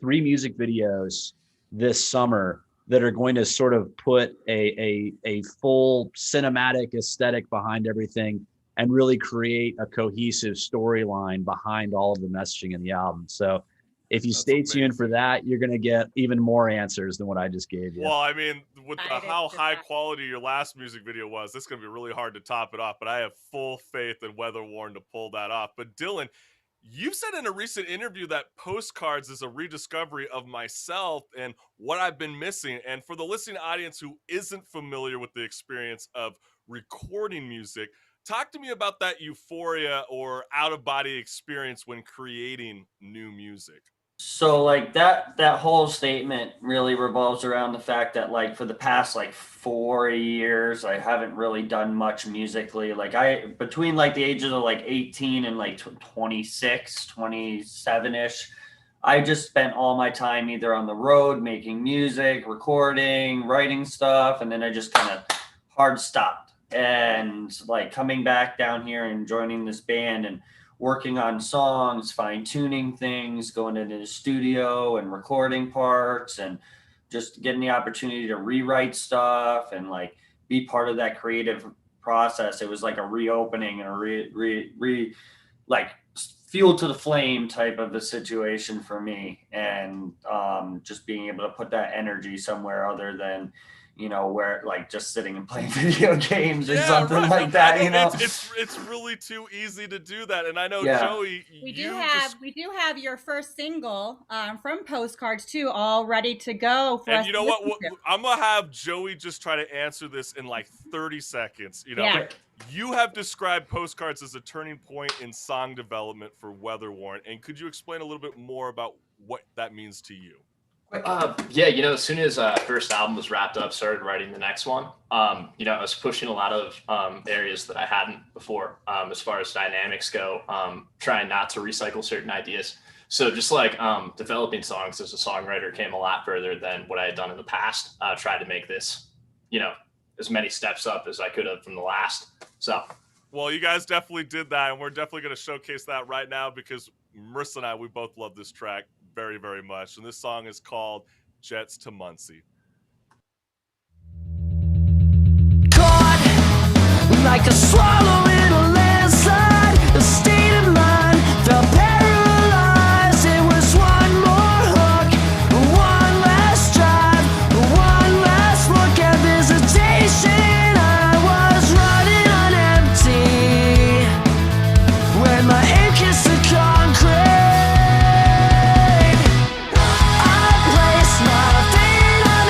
3 music videos this summer that are going to sort of put a full cinematic aesthetic behind everything and really create a cohesive storyline behind all of the messaging in the album. So if you stay tuned for that, you're going to get even more answers than what I just gave you. Well, I mean, with how high quality your last music video was, this is going to be really hard to top it off, but I have full faith in Weatherworn to pull that off. But Dylan, you've said in a recent interview that Postcards is a rediscovery of myself and what I've been missing. And for the listening audience who isn't familiar with the experience of recording music, talk to me about that euphoria or out-of-body experience when creating new music. So like that whole statement really revolves around the fact that like for the past like 4 years I haven't really done much musically. Like between like the ages of like 18 and like 26, 27ish, I just spent all my time either on the road making music, recording, writing stuff, and then I just kind of hard stopped. And like coming back down here and joining this band and working on songs, fine-tuning things, going into the studio and recording parts, and just getting the opportunity to rewrite stuff and like be part of that creative process. It was like a reopening and a like fuel to the flame type of a situation for me. And just being able to put that energy somewhere other than, you know, where like just sitting and playing video games or something like that, you know. It's really too easy to do that. And I know, Yeah. Joey, We do have your first single from Postcards too, all ready to go for us. And you know what? I'm gonna have Joey just try to answer this in like 30 seconds. You know, Yeah. You have described Postcards as a turning point in song development for Weatherworn, and could you explain a little bit more about what that means to you? Yeah, you know, as soon as first album was wrapped up, started writing the next one. You know, I was pushing a lot of areas that I hadn't before, as far as dynamics go, trying not to recycle certain ideas. So just like developing songs as a songwriter came a lot further than what I had done in the past. Tried to make this, you know, as many steps up as I could have from the last. So, well, you guys definitely did that, and we're definitely going to showcase that right now because Marissa and I, we both love this track very, very much. And this song is called Jets to Muncie. Caught like a swallow in a landslide, a state of mind felt paralyzed. It was one more hook, one last drive, one last look at visitation. I was running on empty when my aim kissed the concrete. I placed my feet on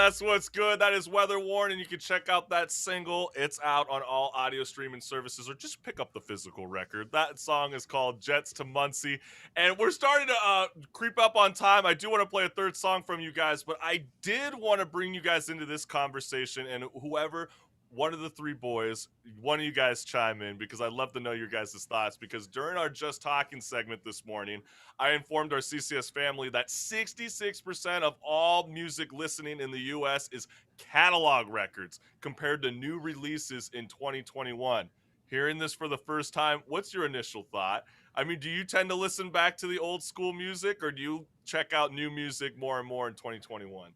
that's what's good. That is Weatherworn, and you can check out that single. It's out on all audio streaming services, or just pick up the physical record. That song is called Jets to Muncie, and we're starting to creep up on time. I do want to play a third song from you guys, but I did want to bring you guys into this conversation, and whoever, one of the three boys, one of you guys chime in, because I'd love to know your guys' thoughts, because during our Just Talking segment this morning, I informed our CCS family that 66% of all music listening in the US is catalog records compared to new releases in 2021. Hearing this for the first time, what's your initial thought? I mean, do you tend to listen back to the old school music, or do you check out new music more and more in 2021?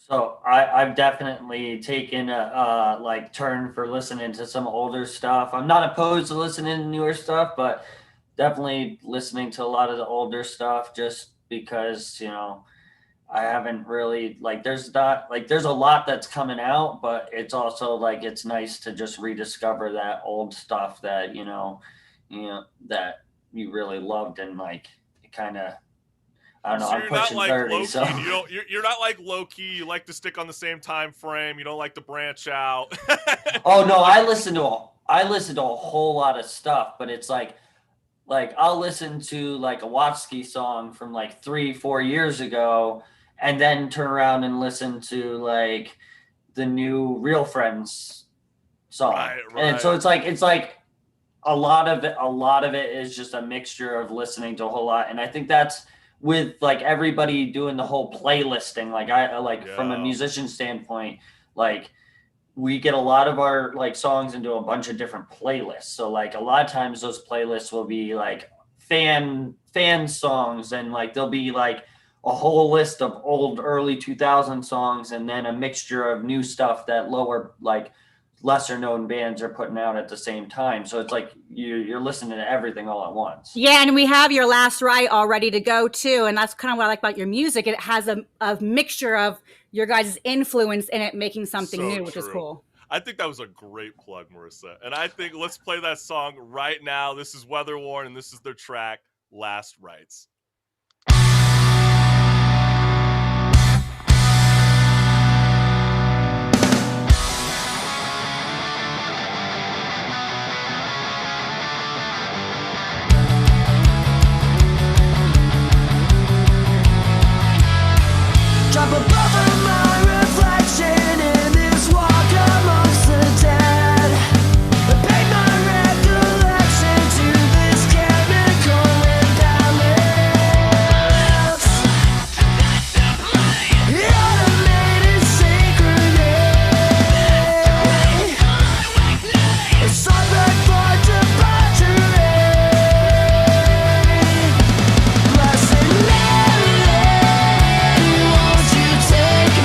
So I've definitely taken a like turn for listening to some older stuff. I'm not opposed to listening to newer stuff, but definitely listening to a lot of the older stuff just because, you know, I haven't really there's a lot that's coming out, but it's also like it's nice to just rediscover that old stuff that you know that you really loved, and like it kind of, I don't know. So I'm you're not pushing like 30, low-key. so You're not like low-key. You like to stick on the same time frame. You don't like to branch out. Oh no, I listen to a whole lot of stuff, but it's like I'll listen to like a Watsky song from like 3-4 years ago, and then turn around and listen to like the new Real Friends song. Right. And so it's like a lot of it is just a mixture of listening to a whole lot, and I think that's with like everybody doing the whole playlisting. Like from a musician standpoint, like we get a lot of our like songs into a bunch of different playlists. So like a lot of times those playlists will be like fan songs, and like there'll be like a whole list of old early 2000 songs, and then a mixture of new stuff that lesser known bands are putting out at the same time. So it's like you're listening to everything all at once. Yeah, and we have your last right all ready to go too, and that's kind of what I like about your music. It has a mixture of your guys' influence in it, making something new, which is cool. I think that was a great plug, Marissa. And I think let's play that song right now. This is Weatherworn, and this is their track, Last Rites. Drop above my reflection in this walk amongst the dead. I paint my recollection to this chemical imbalance. Automated synchrony. It's all back for debauchery. Blessed Mary, won't you take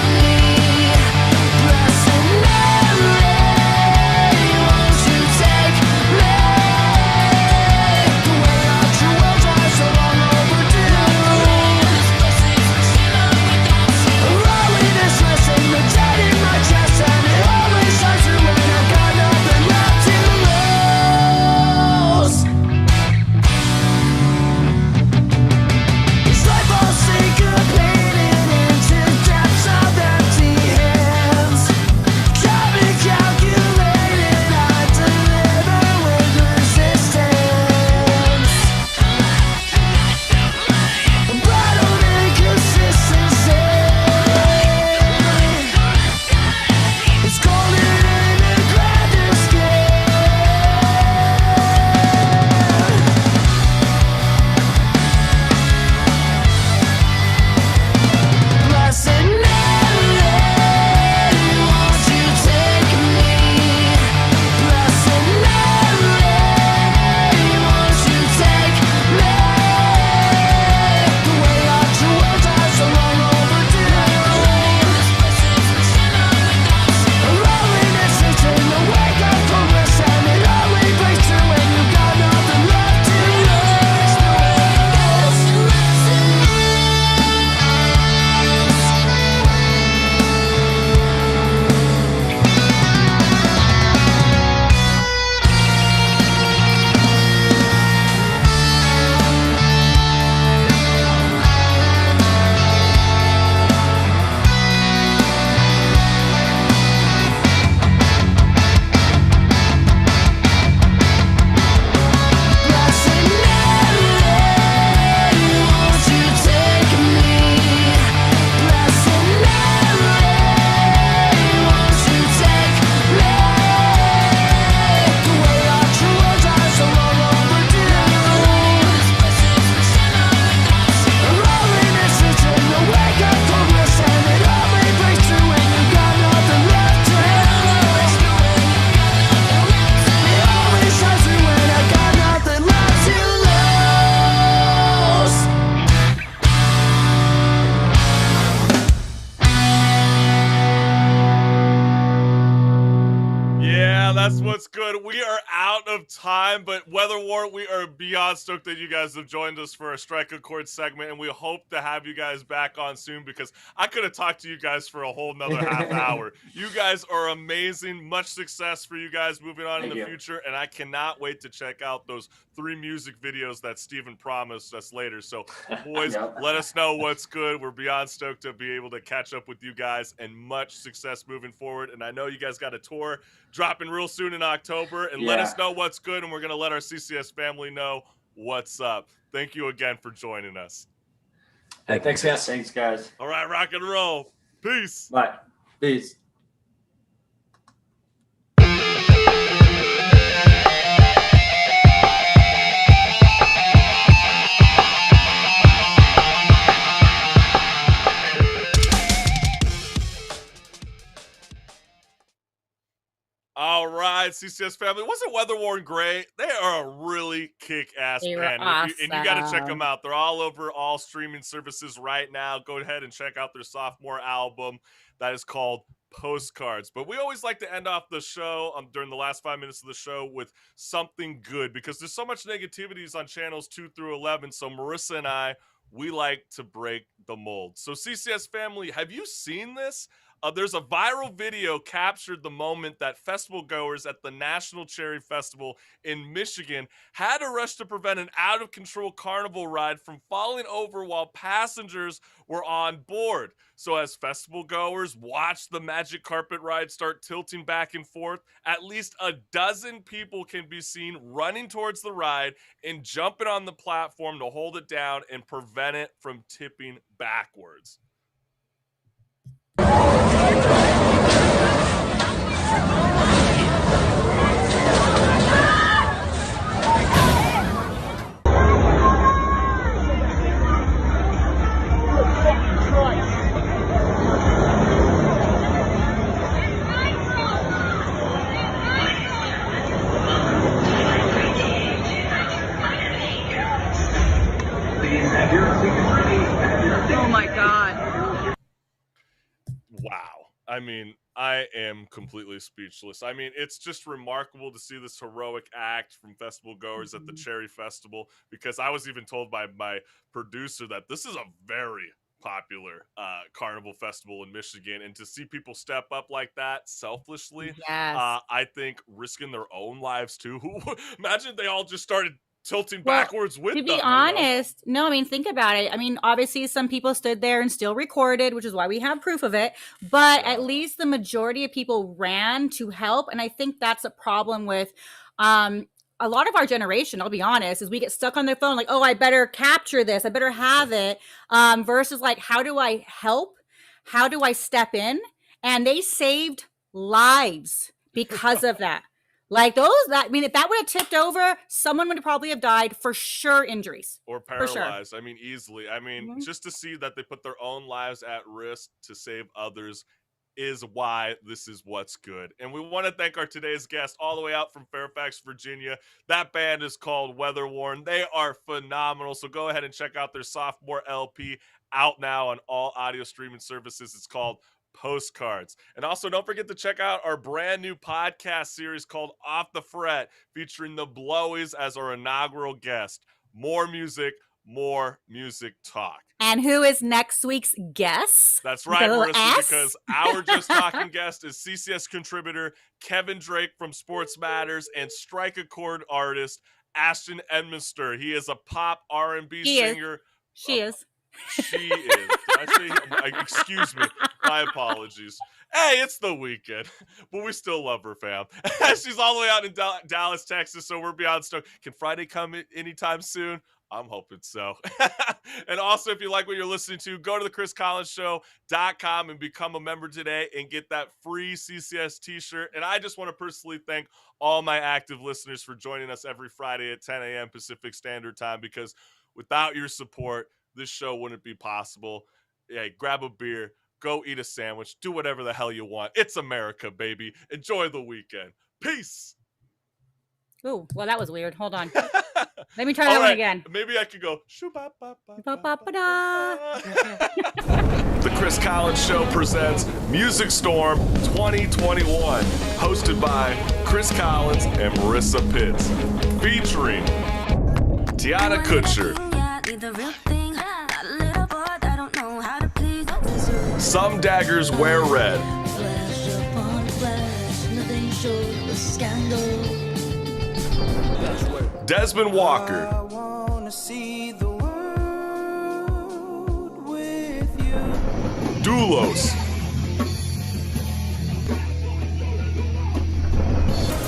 That's what's good. We are out of time, but Weatherworn, we are beyond stoked that you guys have joined us for a Strike a Chord segment, and we hope to have you guys back on soon because I could have talked to you guys for a whole nother half hour. You guys are amazing. Much success for you guys moving on in the future, and I cannot wait to check out those 3 music videos that Steven promised us later. So, boys, let us know what's good. We're beyond stoked to be able to catch up with you guys, and much success moving forward. And I know you guys got a tour dropping real soon in October, and let us know what's good, and we're going to let our CCS family know what's up. Thank you again for joining us. Hey, thanks, guys. Thanks, guys. All right, rock and roll. Peace. Bye. Peace. All right, CCS family. Wasn't Weatherworn great? They are a really kick-ass They were band. And you got to check awesome. them out. They're all over all streaming services right now. Go ahead and check out their sophomore album that is called Postcards. But we always like to end off the show during the last 5 minutes of the show with something good because there's so much negativities on channels 2 through 11. So Marissa and I, we like to break the mold. So CCS family, have you seen this? There's a viral video captured the moment that festival goers at the National Cherry Festival in Michigan had to rush to prevent an out-of-control carnival ride from falling over while passengers were on board. So as festival goers watch the magic carpet ride start tilting back and forth, at least a dozen people can be seen running towards the ride and jumping on the platform to hold it down and prevent it from tipping backwards. Oh my God. Wow. I mean, I am completely speechless. I mean, it's just remarkable to see this heroic act from festival goers at the Cherry Festival, because I was even told by my producer that this is a very popular carnival festival in Michigan, and to see people step up like that selflessly, Yes. I think risking their own lives too. Imagine if they all just started tilting Well, backwards with to them. be honest, no, I mean, think about it. I mean, obviously, some people stood there and still recorded, which is why we have proof of it. But at least the majority of people ran to help. And I think that's a problem with a lot of our generation, I'll be honest, is we get stuck on their phone like, oh, I better capture this. I better have it. Versus like, how do I help? How do I step in? And they saved lives because of that. Like I mean, if that would have tipped over, someone would probably have died, for sure, injuries. Or paralyzed. I mean, easily. I mean, just to see that they put their own lives at risk to save others is why this is what's good. And we want to thank our today's guest all the way out from Fairfax, Virginia. That band is called Weatherworn. They are phenomenal. So go ahead and check out their sophomore LP, out now on all audio streaming services. It's called Postcards. And also don't forget to check out our brand new podcast series called Off the Fret, featuring the Blowies as our inaugural guest. More music talk. And who is next week's guest? That's right, Little Marissa, S? because our Just Talking guest is CCS contributor Kevin Drake from Sports Matters and Strike a Chord artist Ashton Edminster. He is a pop R&B singer. She is. She is. Did I say? Excuse me. My apologies. Hey, it's the weekend, but we still love her, fam. She's all the way out in Dallas, Texas, so we're beyond stoked. Can Friday come anytime soon? I'm hoping so. And also, if you like what you're listening to, go to thechriscollinsshow.com and become a member today and get that free CCS t-shirt. And I just want to personally thank all my active listeners for joining us every Friday at 10 a.m. Pacific Standard Time, because without your support, this show wouldn't be possible. Hey, grab a beer, go eat a sandwich, do whatever the hell you want. It's America, baby. Enjoy the weekend. Peace. Ooh, well, that was weird. Hold on. Let me try that one again. Maybe I could go. Ba-ba-ba-da. The Chris Collins Show presents Music Storm 2021, hosted by Chris Collins and Marissa Pitts, featuring Tiana Kutcher, Some Daggers Wear Red, Desmond Walker, Doulos,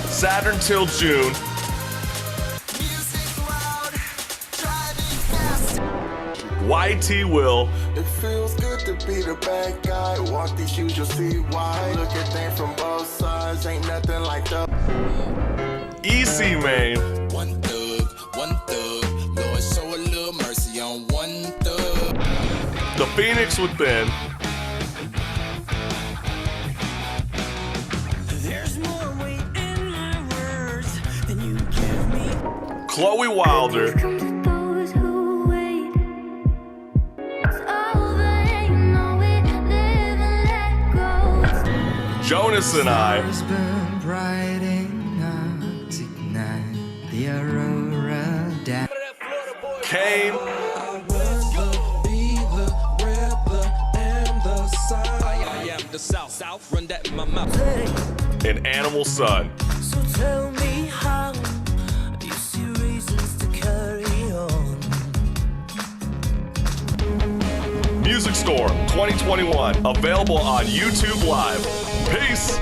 Saturn Till June, YT Will, It feels good to be the bad guy. Walk these shoes, you'll see why. Look at things from both sides, ain't nothing like the EC Main, one thug, Lord, show a little mercy on one thug. The Phoenix Within, There's more weight in my words than you give me. Chloe Wilder, Jonas and I, Burn bright enough to ignite the aurora down. Kane, and Animal Sun. So tell me how you see reasons to carry on. Music Storm 2021, available on YouTube Live. Peace!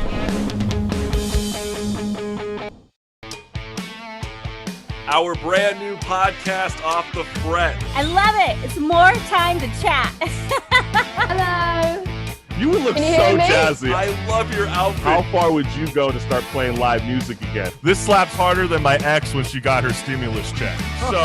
Our brand new podcast, Off the Fret. I love it. It's more time to chat. Hello. You would look Can you so hear me? jazzy. I love your outfit. How far would you go to start playing live music again? This slaps harder than my ex when she got her stimulus check. So,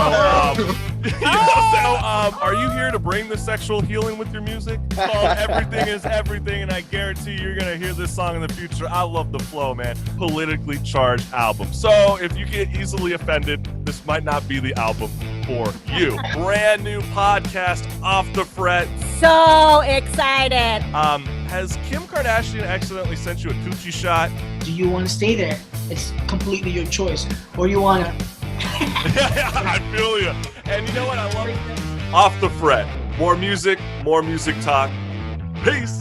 are you here to bring the sexual healing with your music? It's called Everything is Everything, and I guarantee you're going to hear this song in the future. I love the flow, man. Politically charged album. So, if you get easily offended, this might not be the album for you. Brand new podcast, Off the Fret. So excited. Has Kim Kardashian accidentally sent you a coochie shot? Do you want to stay there? It's completely your choice. Or you want to... I feel you. And you know what I love? Off the Fret. More music talk. Peace.